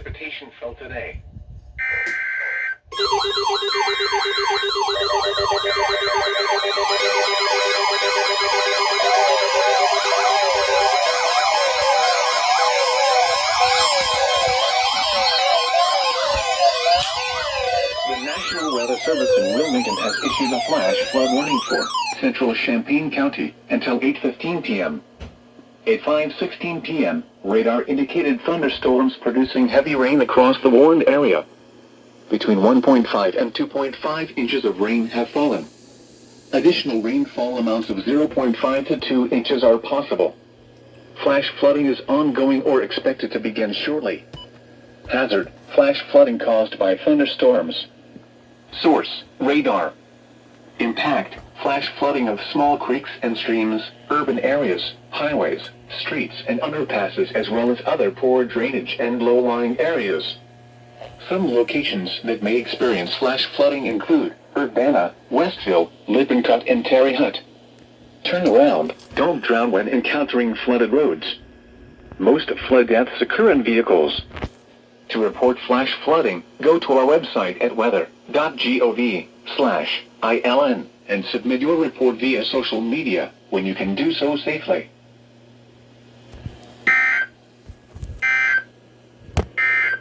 precipitation fell today. The National Weather Service in Wilmington has issued a flash flood warning for central Champaign County until 8:15 p.m. At 5:16 p.m., radar indicated thunderstorms producing heavy rain across the warned area. Between 1.5 and 2.5 inches of rain have fallen. Additional rainfall amounts of 0.5 to 2 inches are possible. Flash flooding is ongoing or expected to begin shortly. Hazard: flash flooding caused by thunderstorms. Source: radar. Impact: flash flooding of small creeks and streams, urban areas, highways, streets and underpasses, as well as other poor drainage and low-lying areas. Some locations that may experience flash flooding include Urbana, Westville, Lippincott and Terre Haute. Turn around. Don't drown when encountering flooded roads. Most flood deaths occur in vehicles. To report flash flooding, go to our website at weather.gov/ILN and submit your report via social media when you can do so safely.